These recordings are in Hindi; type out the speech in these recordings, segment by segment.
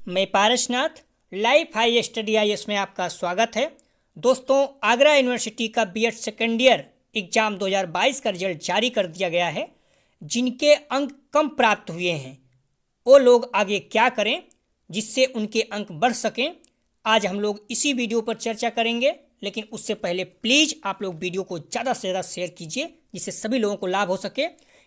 मैं Parasnath life high study IAS में आपका स्वागत है। दोस्तों, आगरा यूनिवर्सिटी का बीएड सेकेंड ईयर एग्ज़ाम 2022 का रिजल्ट जारी कर दिया गया है। जिनके अंक कम प्राप्त हुए हैं वो लोग आगे क्या करें जिससे उनके अंक बढ़ सकें, आज हम लोग इसी वीडियो पर चर्चा करेंगे। लेकिन उससे पहले प्लीज़ आप लोग वीडियो को ज़्यादा से ज़्यादा शेयर कीजिए जिससे सभी लोगों को लाभ हो सके।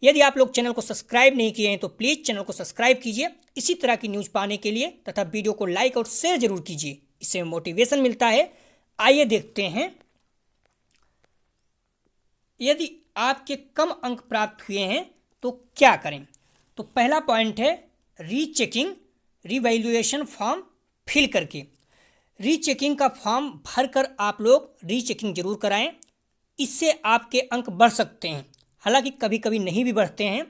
यदि आप लोग चैनल को सब्सक्राइब नहीं किए हैं तो प्लीज़ चैनल को सब्सक्राइब कीजिए इसी तरह की न्यूज़ पाने के लिए, तथा वीडियो को लाइक और शेयर जरूर कीजिए, इससे मोटिवेशन मिलता है। आइए देखते हैं, यदि आपके कम अंक प्राप्त हुए हैं तो क्या करें। तो पहला पॉइंट है रीचेकिंग रिवैल्यूएशन फॉर्म फिल करके। रीचेकिंग का फॉर्म भरकर आप लोग रीचेकिंग जरूर कराएं, इससे आपके अंक बढ़ सकते हैं। हालांकि कभी कभी नहीं भी बढ़ते हैं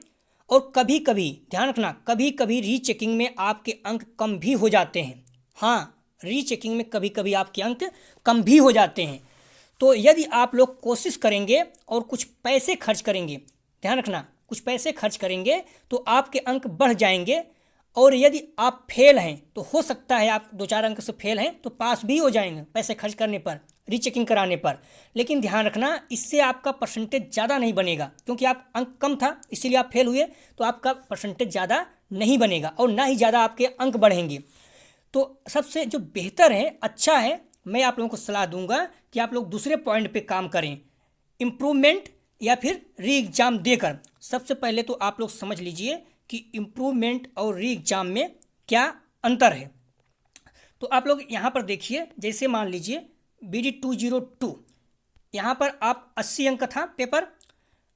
और कभी कभी ध्यान रखना, कभी कभी रीचेकिंग में आपके अंक कम भी हो जाते हैं। हाँ, रीचेकिंग में कभी कभी आपके अंक कम भी हो जाते हैं। तो यदि आप लोग कोशिश करेंगे और कुछ पैसे खर्च करेंगे, ध्यान रखना कुछ पैसे खर्च करेंगे तो आपके अंक बढ़ जाएंगे। और यदि आप फेल हैं तो हो सकता है आप 2-4 अंक से फेल हैं तो पास भी हो जाएंगे पैसे खर्च करने पर, रीचेकिंग कराने पर। लेकिन ध्यान रखना इससे आपका परसेंटेज ज़्यादा नहीं बनेगा, क्योंकि आप अंक कम था इसीलिए आप फेल हुए, तो आपका परसेंटेज ज़्यादा नहीं बनेगा और ना ही ज़्यादा आपके अंक बढ़ेंगे। तो सबसे जो बेहतर है, अच्छा है, मैं आप लोगों को सलाह दूंगा कि आप लोग दूसरे पॉइंट पे काम करें, इम्प्रूवमेंट या फिर री एग्ज़ाम देकर। सबसे पहले तो आप लोग समझ लीजिए कि इम्प्रूवमेंट और री एग्ज़ाम में क्या अंतर है। तो आप लोग यहाँ पर देखिए, जैसे मान लीजिए BD 202, यहाँ पर आप 80 अंक था पेपर,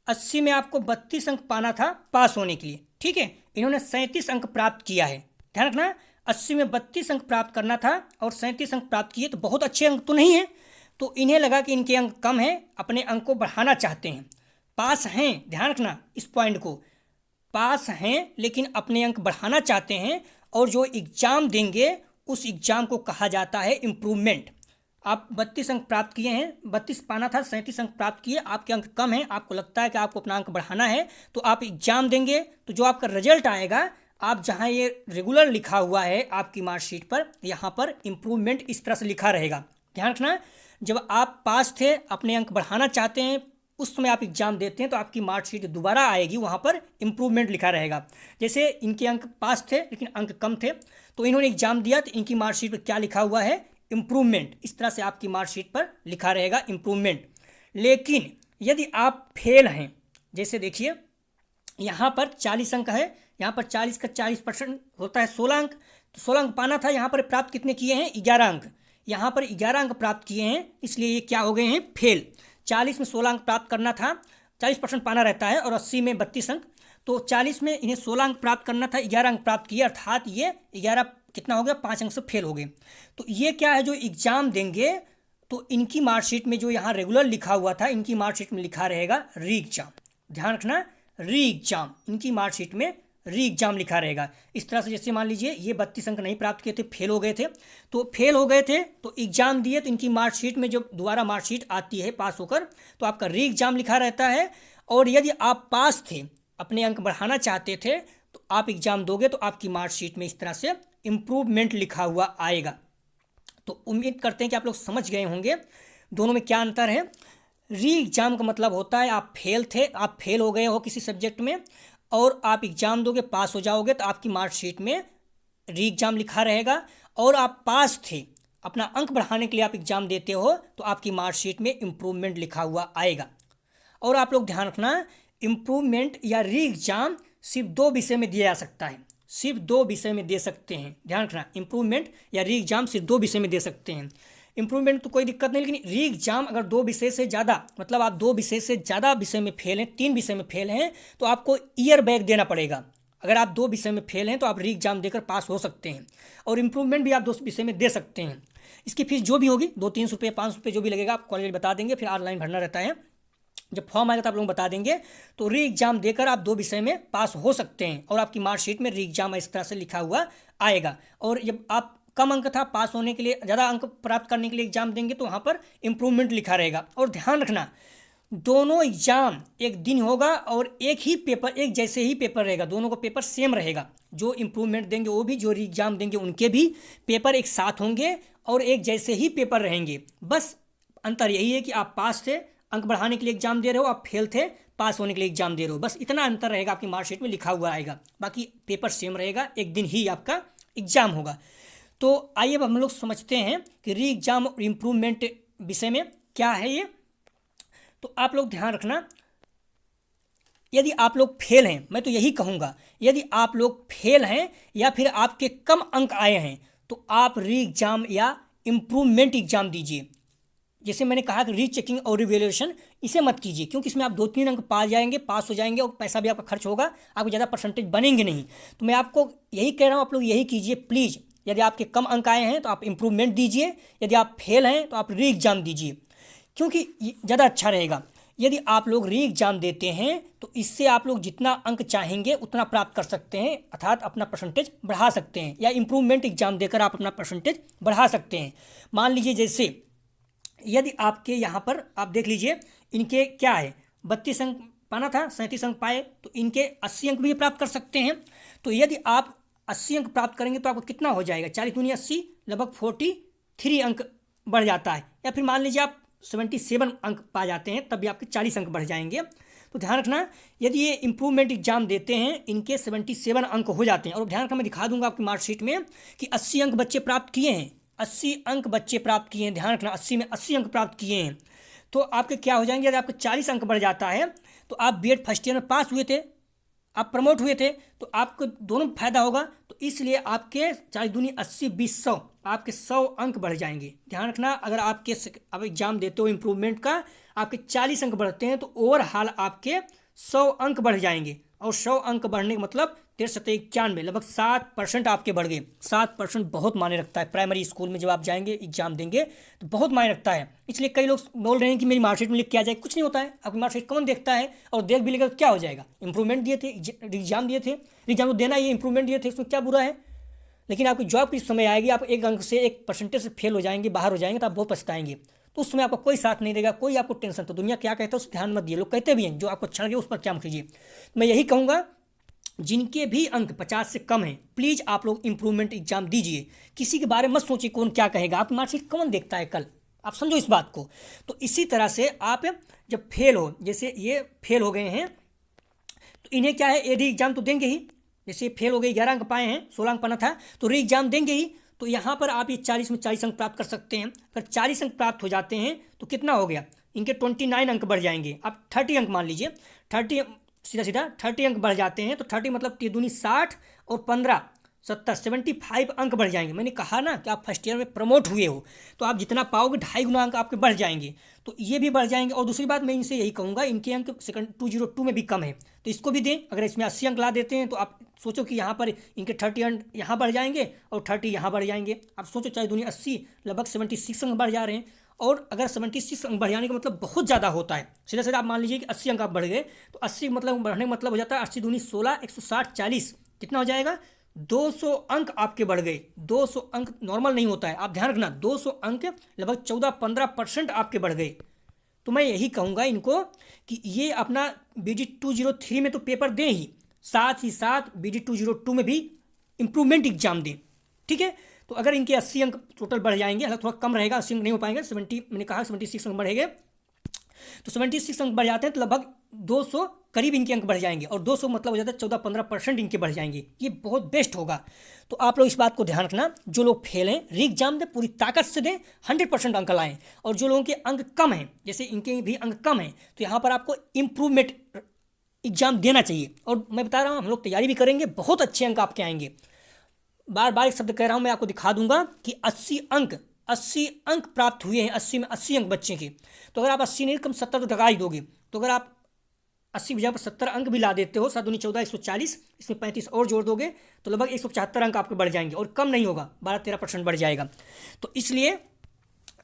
80 में आपको 32 अंक पाना था पास होने के लिए, ठीक है। इन्होंने 37 अंक प्राप्त किया है। ध्यान रखना 80 में 32 अंक प्राप्त करना था और 37 अंक प्राप्त किए, तो बहुत अच्छे अंक तो नहीं है। तो इन्हें लगा कि इनके अंक कम हैं, अपने अंक को बढ़ाना चाहते हैं। पास हैं, ध्यान रखना इस पॉइंट को, पास हैं लेकिन अपने अंक बढ़ाना चाहते हैं। और जो एग्ज़ाम देंगे उस एग्ज़ाम को कहा जाता है इम्प्रूवमेंट। आप 32 अंक प्राप्त किए हैं, 32 पाना था, 37 अंक प्राप्त किए, आपके अंक कम हैं, आपको लगता है कि आपको अपना अंक बढ़ाना है, तो आप एग्ज़ाम देंगे तो जो आपका रिजल्ट आएगा, आप जहाँ ये रेगुलर लिखा हुआ है आपकी मार्कशीट पर, यहाँ पर इम्प्रूवमेंट इस तरह से लिखा रहेगा। ध्यान रखना, जब आप पास थे अपने अंक बढ़ाना चाहते हैं उस समय आप एग्ज़ाम देते हैं तो आपकी मार्कशीट दोबारा आएगी, वहाँ पर इम्प्रूवमेंट लिखा रहेगा। जैसे इनके अंक पास थे लेकिन अंक कम थे, तो इन्होंने एग्ज़ाम दिया तो इनकी मार्कशीट पर क्या लिखा हुआ है, इम्प्रूवमेंट। इस तरह से आपकी मार्कशीट पर लिखा रहेगा इम्प्रूवमेंट। लेकिन यदि आप फेल हैं, जैसे देखिए यहाँ पर 40 अंक है, यहाँ पर 40 का 40% होता है 16 अंक, तो 16 अंक पाना था, यहाँ पर प्राप्त कितने किए हैं, 11 अंक। यहाँ पर 11 अंक प्राप्त किए हैं, इसलिए ये क्या हो गए हैं, फेल। 40 में 16 अंक प्राप्त करना था, 40% पाना रहता है, और 80 में 32 अंक, तो 40 में इन्हें 16 अंक प्राप्त करना था, 11 अंक प्राप्त किए, अर्थात ये 11 कितना हो गया, 5 अंक से फेल हो गए। तो ये क्या है, जो एग्ज़ाम देंगे तो इनकी मार्कशीट में जो यहाँ रेगुलर लिखा हुआ था, इनकी मार्कशीट में लिखा रहेगा री एग्ज़ाम। ध्यान रखना, री एग्ज़ाम, इनकी मार्कशीट में री एग्ज़ाम लिखा रहेगा। इस तरह से जैसे मान लीजिए ये 32 अंक नहीं प्राप्त किए थे, फेल हो गए थे, तो फेल हो गए थे तो एग्ज़ाम दिए, तो इनकी मार्कशीट में जो दोबारा मार्कशीट आती है पास होकर, तो आपका री एग्ज़ाम लिखा रहता है। और यदि आप पास थे, अपने अंक बढ़ाना चाहते थे, तो आप एग्ज़ाम दोगे तो आपकी मार्कशीट में इस तरह से इम्प्रूवमेंट लिखा हुआ आएगा। तो उम्मीद करते हैं कि आप लोग समझ गए होंगे दोनों में क्या अंतर है। री एग्ज़ाम का मतलब होता है आप फेल थे, आप फेल हो गए हो किसी सब्जेक्ट में और आप एग्ज़ाम दोगे, पास हो जाओगे, तो आपकी मार्कशीट में री एग्ज़ाम लिखा रहेगा। और आप पास थे, अपना अंक बढ़ाने के लिए आप एग्ज़ाम देते हो, तो आपकी मार्कशीट में इम्प्रूवमेंट लिखा हुआ आएगा। और आप लोग ध्यान रखना, इम्प्रूवमेंट या री एग्ज़ाम सिर्फ 2 विषय में दिया जा सकता है, सिर्फ 2 विषय में दे सकते हैं। ध्यान रखना, इम्प्रूवमेंट या री एग्ज़ाम सिर्फ 2 विषय में दे सकते हैं। इम्प्रूवमेंट तो कोई दिक्कत नहीं, लेकिन री एग्ज़ाम अगर 2 विषय से ज़्यादा, मतलब आप 2 विषय से ज़्यादा विषय में फेल हैं, 3 विषय में फेल हैं, तो आपको ईयर बैक देना पड़ेगा। अगर आप 2 विषय में फेल हैं तो आप री एग्ज़ाम देकर पास हो सकते हैं, और इम्प्रूवमेंट भी आप 2 विषय में दे सकते हैं। इसकी फीस जो भी होगी, 200-300 रुपये, 500 रुपये जो भी लगेगा, आप कॉलेज बता देंगे, फिर ऑनलाइन भरना रहता है। जब फॉर्म आएगा तो आप लोग बता देंगे। तो री एग्ज़ाम देकर आप 2 विषय में पास हो सकते हैं, और आपकी मार्कशीट में री एग्ज़ाम इस तरह से लिखा हुआ आएगा। और जब आप कम अंक था, पास होने के लिए, ज़्यादा अंक प्राप्त करने के लिए एग्ज़ाम देंगे, तो वहाँ पर इम्प्रूवमेंट लिखा रहेगा। और ध्यान रखना, दोनों एग्ज़ाम एक दिन होगा और एक ही पेपर, एक जैसे ही पेपर रहेगा, दोनों का पेपर सेम रहेगा। जो इम्प्रूवमेंट देंगे वो भी, जो री एग्ज़ाम देंगे उनके भी पेपर एक साथ होंगे और एक जैसे ही पेपर रहेंगे। बस अंतर यही है कि आप पास थे, अंक बढ़ाने के लिए एग्जाम दे रहे हो, आप फेल थे, पास होने के लिए एग्जाम दे रहे हो। बस इतना अंतर रहेगा, आपकी मार्कशीट में लिखा हुआ आएगा, बाकी पेपर सेम रहेगा, एक दिन ही आपका एग्जाम होगा। तो आइए अब हम लोग समझते हैं कि री एग्जाम और इम्प्रूवमेंट विषय में क्या है ये। तो आप लोग ध्यान रखना, यदि आप लोग फेल हैं, मैं तो यही कहूँगा, यदि आप लोग फेल हैं या फिर आपके कम अंक आए हैं तो आप री एग्जाम या इम्प्रूवमेंट एग्जाम दीजिए। जैसे मैंने कहा कि रीचेकिंग और रिवैल्यूएशन इसे मत कीजिए, क्योंकि इसमें आप 2-3 अंक पा जाएंगे, पास हो जाएंगे और पैसा भी आपका खर्च होगा, आपको ज़्यादा परसेंटेज बनेंगे नहीं। तो मैं आपको यही कह रहा हूँ, आप लोग यही कीजिए प्लीज़। यदि आपके कम अंक आए हैं तो आप इम्प्रूवमेंट दीजिए, यदि आप फेल हैं तो आप री एग्ज़ाम दीजिए, क्योंकि ज़्यादा अच्छा रहेगा। यदि आप लोग री एग्ज़ाम देते हैं तो इससे आप लोग जितना अंक चाहेंगे उतना प्राप्त कर सकते हैं, अर्थात अपना परसेंटेज बढ़ा सकते हैं, या इम्प्रूवमेंट एग्ज़ाम देकर आप अपना परसेंटेज बढ़ा सकते हैं। मान लीजिए जैसे यदि आपके यहाँ पर आप देख लीजिए, इनके क्या है, 32 अंक पाना था, 37 अंक पाए, तो इनके 80 अंक भी प्राप्त कर सकते हैं। तो यदि आप 80 अंक प्राप्त करेंगे तो आपको कितना हो जाएगा, 40 दूनी 80, लगभग 43 अंक बढ़ जाता है। या फिर मान लीजिए आप 77 अंक पा जाते हैं, तब भी आपके 40 अंक बढ़ जाएंगे। तो ध्यान रखना, यदि ये इम्प्रूवमेंट एग्जाम देते हैं, इनके 77 अंक हो जाते हैं। और ध्यान रखना, मैं दिखा दूंगा आपकी मार्कशीट में कि 80 अंक बच्चे प्राप्त किए हैं, 80 अंक बच्चे प्राप्त किए हैं। ध्यान रखना, 80 में 80 अंक प्राप्त किए हैं तो आपके क्या हो जाएंगे, यदि आपके 40 अंक बढ़ जाता है तो आप बीएड फर्स्ट ईयर में पास हुए थे, आप प्रमोट हुए थे, तो आपको दोनों फायदा होगा। तो इसलिए आपके 40 दूनी 80, 20, 100, आपके 100 अंक बढ़ जाएंगे। ध्यान रखना, अगर आपके अब एग्जाम देते हो इम्प्रूवमेंट का, आपके 40 अंक बढ़ते हैं तो ओवरऑल आपके 100 अंक बढ़ जाएंगे। और 100 अंक बढ़ने का मतलब 93-91, लगभग 7% आपके बढ़ गए। 7% बहुत मायने रखता है। प्राइमरी स्कूल में जब आप जाएंगे एग्जाम देंगे तो बहुत मायने रखता है। इसलिए कई लोग बोल रहे हैं कि मेरी मार्कशीट में लिख के आ जाए, कुछ नहीं होता है। आपकी मार्कशीट कौन देखता है, और देख भी लेगा तो क्या हो जाएगा, इंप्रूवमेंट दिए थे, एग्जाम दिए थे, एग्जाम तो देना ही, इंप्रूवमेंट दिए थे, इसमें क्या बुरा है। लेकिन आपकी जॉब की समय आएगी, आप एक अंक से, एक परसेंटेज से फेल हो जाएंगे, बाहर हो जाएंगे, तो आप बहुत पछताएंगे। तो उस समय आपका कोई साथ नहीं देगा, कोई आपको टेंशन, तो दुनिया क्या कहता है उस ध्यान मत दिए। लोग कहते भी हैं, जो आपको अच्छा लगे उस पर क्या कीजिए। मैं यही कहूँगा, जिनके भी अंक 50 से कम हैं, प्लीज़ आप लोग इंप्रूवमेंट एग्जाम दीजिए। किसी के बारे में मत सोचिए कौन क्या कहेगा, आपकी मार्कशीट कौन देखता है कल, आप समझो इस बात को। तो इसी तरह से आप जब फेल हो, जैसे ये फेल हो गए हैं तो इन्हें क्या है, ये री एग्जाम तो देंगे ही। जैसे फेल हो गए, 11 अंक पाए हैं, 16 अंक पाना था, तो री एग्जाम देंगे ही। तो यहाँ पर आप ये 40 में 40 अंक प्राप्त कर सकते हैं। अगर 40 अंक प्राप्त हो जाते हैं तो कितना हो गया, इनके 29 अंक बढ़ जाएंगे। आप 30 अंक मान लीजिए, 30 सीधा सीधा 30 अंक बढ़ जाते हैं, तो 30 मतलब 3 दूनी 60 और 15 70, 75 अंक बढ़ जाएंगे। मैंने कहा ना कि आप फर्स्ट ईयर में प्रमोट हुए हो, तो आप जितना पाओगे 2.5 गुना अंक आपके बढ़ जाएंगे, तो ये भी बढ़ जाएंगे। और दूसरी बात मैं इनसे यही कहूँगा, इनके अंक सेकंड 202 में भी कम है, तो इसको भी दें। अगर इसमें 80 अंक ला देते हैं तो आप सोचो कि यहाँ पर इनके 30 अंक यहाँ बढ़ जाएंगे और 30 यहाँ बढ़ जाएंगे। आप सोचो, चाहे दूनी 80, लगभग 76 अंक बढ़ जा रहे हैं। और अगर 76 अंक बढ़ जाने का मतलब बहुत ज़्यादा होता है। सीधा सीधा आप मान लीजिए कि 80 अंक आप बढ़ गए, तो 80 मतलब बढ़ने का मतलब हो जाता है 80 दूनी 16, 160, 40, कितना हो जाएगा, 200 अंक आपके बढ़ गए। 200 अंक नॉर्मल नहीं होता है, आप ध्यान रखना। 200 अंक लगभग 14-15% आपके बढ़ गए। तो मैं यही कहूँगा इनको कि ये अपना BD 203 में तो पेपर दें ही, साथ ही साथ BD 202 में भी इम्प्रूवमेंट एग्जाम दें, ठीक है। तो अगर इनके 80 अंक टोटल बढ़ जाएंगे, अगर थोड़ा कम रहेगा, 80 अंक नहीं हो पाएंगे, 70, मैंने कहा 76 अंक बढ़ेंगे, तो 76 अंक बढ़ जाते हैं तो लगभग 200 करीब इनके अंक बढ़ जाएंगे। और 200 मतलब हो जाता है 14-15% इनके बढ़ जाएंगे। ये बहुत बेस्ट होगा। तो आप लोग इस बात को ध्यान रखना, जो लोग फेल हैं री एग्जाम दें, पूरी ताकत से दें, 100% अंक लाएं। और जो लोगों के अंक कम हैं, जैसे इनके भी अंक कम हैं, तो यहाँ पर आपको इम्प्रूवमेंट एग्जाम देना चाहिए। और मैं बता रहा हूँ, हम लोग तैयारी भी करेंगे, बहुत अच्छे अंक आपके आएंगे। बार बार एक शब्द कह रहा हूँ, मैं आपको दिखा दूंगा कि 80 अंक प्राप्त हुए हैं, 80 में 80 अंक बच्चे के। तो अगर आप 80 नहीं, कम 70 तो लगा ही दोगे। तो अगर आप 80 की जगह पर 70 अंक भी ला देते हो, 7 दूनी 14, 140, इसमें 35 और जोड़ दोगे तो लगभग 175 अंक आपके बढ़ जाएंगे। और कम नहीं होगा, 12-13% बढ़ जाएगा। तो इसलिए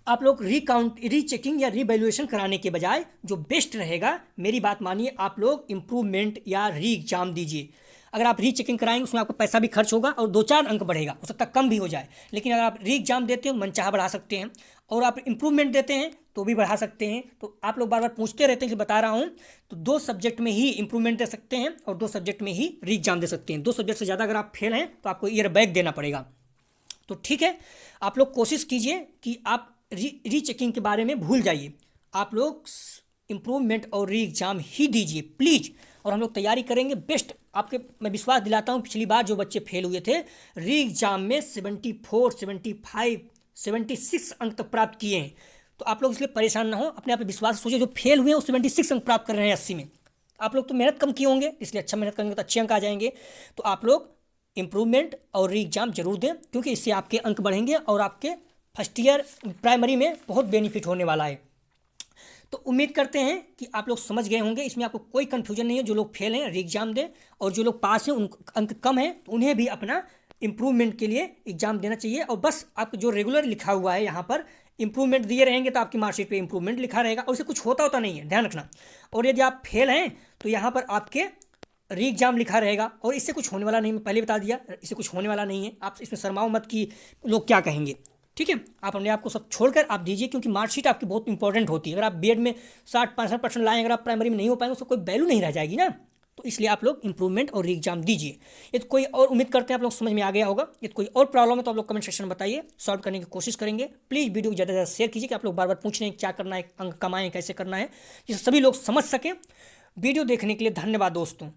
आप लोग रीचेकिंग या रीवैल्यूएशन कराने के बजाय जो बेस्ट रहेगा, मेरी बात मानिए, आप लोग इम्प्रूवमेंट या री एग्जाम दीजिए। अगर आप रीचेकिंग कराएंगे उसमें आपका पैसा भी खर्च होगा और 2-4 अंक बढ़ेगा, हो सकता है कम भी हो जाए। लेकिन अगर आप री एग्जाम देते हो, मनचाहा बढ़ा सकते हैं। और आप इम्प्रूवमेंट देते हैं तो भी बढ़ा सकते हैं। तो आप लोग बार बार पूछते रहते हैं कि बता रहा हूँ, तो 2 सब्जेक्ट में ही इम्प्रूवमेंट दे सकते हैं और 2 सब्जेक्ट में ही री एग्जाम दे सकते हैं। 2 सब्जेक्ट से ज़्यादा अगर आप फेल हैं तो आपको ईयर बैक देना पड़ेगा। तो ठीक है, आप लोग कोशिश कीजिए कि आप री चेकिंग के बारे में भूल जाइए, आप लोग इम्प्रूवमेंट और री एग्ज़ाम ही दीजिए प्लीज़। और हम लोग तैयारी करेंगे बेस्ट। आपके मैं विश्वास दिलाता हूँ, पिछली बार जो बच्चे फेल हुए थे री एग्ज़ाम में 74, 75, 76 अंक तक प्राप्त किए हैं। तो आप लोग इसलिए परेशान ना हो, अपने आप पे विश्वास सोचिए। जो फेल हुए हैं वो 76 अंक प्राप्त कर रहे हैं 80 में। आप लोग तो मेहनत कम किए होंगे, इसलिए अच्छा मेहनत करेंगे तो अच्छे अंक आ जाएंगे। तो आप लोग इम्प्रूवमेंट और री एग्ज़ाम जरूर दें, क्योंकि इससे आपके अंक बढ़ेंगे और आपके फर्स्ट ईयर प्राइमरी में बहुत बेनिफिट होने वाला है। तो उम्मीद करते हैं कि आप लोग समझ गए होंगे, इसमें आपको कोई कन्फ्यूजन नहीं है। जो लोग फेल हैं री एग्ज़ाम दें, और जो लोग पास हैं उन अंक कम हैं तो उन्हें भी अपना इम्प्रूवमेंट के लिए एग्ज़ाम देना चाहिए। और बस आपको जो रेगुलर लिखा हुआ है यहाँ पर इम्प्रूवमेंट दिए रहेंगे तो आपकी मार्कशीट पे इम्प्रूवमेंट लिखा रहेगा, और इससे कुछ होता नहीं है, ध्यान रखना। और यदि आप फेल हैं तो यहाँ पर आपके री एग्ज़ाम लिखा रहेगा, और इससे कुछ होने वाला नहीं, मैं पहले बता दिया, इससे कुछ होने वाला नहीं है। आप इसमें शर्माओ मत कि लोग क्या कहेंगे, ठीक है। आप अपने आप को सब छोड़कर आप दीजिए, क्योंकि मार्कशीट आपकी बहुत इंपॉर्टेंट होती है। अगर आप बीएड में 60-65% लाएँ, अगर आप प्राइमरी में नहीं हो पाएंगे उसको कोई वैल्यू नहीं रह जाएगी ना। तो इसलिए आप लोग इंप्रूवमेंट और री एग्ज़ाम दीजिए। ये तो कोई और, उम्मीद करते हैं आप लोग समझ में आ गया होगा। ये तो कोई और प्रॉब्लम है तो आप लोग कमेंट सेक्शन में बताइए, सॉल्व करने की कोशिश करेंगे। प्लीज़ वीडियो को ज़्यादा से ज़्यादा शेयर कीजिए कि आप लोग बार बार पूछ रहे हैं क्या करना है, अंक कमाएँ कैसे करना है, जिससे सभी लोग समझ सकें। वीडियो देखने के लिए धन्यवाद दोस्तों।